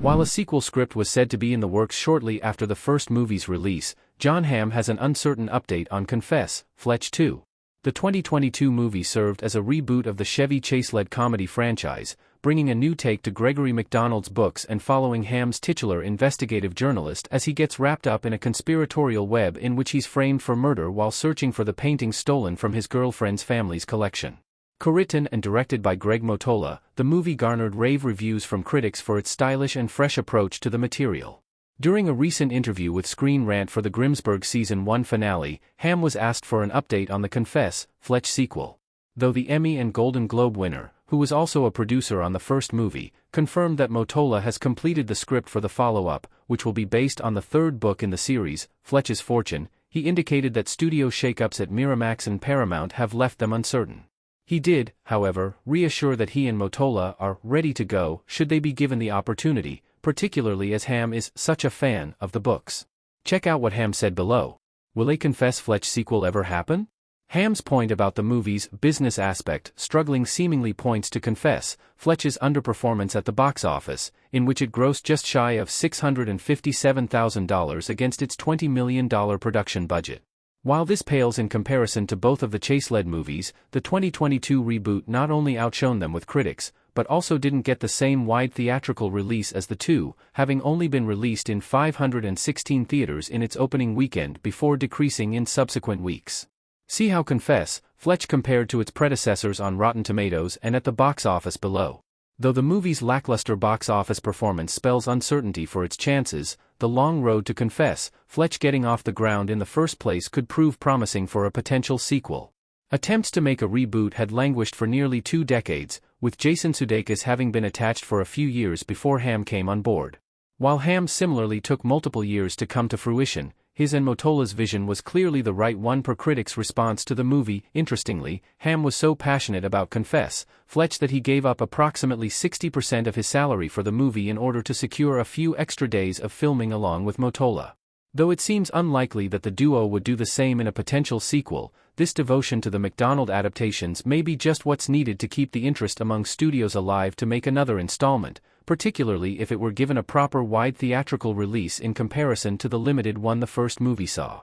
While a sequel script was said to be in the works shortly after the first movie's release, Jon Hamm has an uncertain update on Confess, Fletch 2. The 2022 movie served as a reboot of the Chevy Chase-led comedy franchise, bringing a new take to Gregory McDonald's books and following Hamm's titular investigative journalist as he gets wrapped up in a conspiratorial web in which he's framed for murder while searching for the paintings stolen from his girlfriend's family's collection. Co-written and directed by Greg Mottola, the movie garnered rave reviews from critics for its stylish and fresh approach to the material. During a recent interview with Screen Rant for the Grimsburg Season 1 finale, Hamm was asked for an update on the Confess, Fletch sequel. Though the Emmy and Golden Globe winner, who was also a producer on the first movie, confirmed that Mottola has completed the script for the follow-up, which will be based on the third book in the series, Fletch's Fortune, he indicated that studio shakeups at Miramax and Paramount have left them uncertain. He did, however, reassure that he and Mottola are ready to go should they be given the opportunity, particularly as Hamm is such a fan of the books. Check out what Hamm said below. Will a Confess Fletch sequel ever happen? Hamm's point about the movie's business aspect struggling seemingly points to Confess, Fletch's underperformance at the box office, in which it grossed just shy of $657,000 against its $20 million production budget. While this pales in comparison to both of the Chase-led movies, the 2022 reboot not only outshone them with critics, but also didn't get the same wide theatrical release as the two, having only been released in 516 theaters in its opening weekend before decreasing in subsequent weeks. See how Confess, Fletch compared to its predecessors on Rotten Tomatoes and at the box office below. Though the movie's lackluster box office performance spells uncertainty for its chances, the long road to Confess, Fletch getting off the ground in the first place could prove promising for a potential sequel. Attempts to make a reboot had languished for nearly 2 decades, with Jason Sudeikis having been attached for a few years before Hamm came on board. While Hamm similarly took multiple years to come to fruition, his and Mottola's vision was clearly the right one per critics' response to the movie. Interestingly, Hamm was so passionate about Confess, Fletch that he gave up approximately 60% of his salary for the movie in order to secure a few extra days of filming along with Mottola. Though it seems unlikely that the duo would do the same in a potential sequel, this devotion to the McDonald adaptations may be just what's needed to keep the interest among studios alive to make another installment, particularly if it were given a proper wide theatrical release in comparison to the limited one the first movie saw.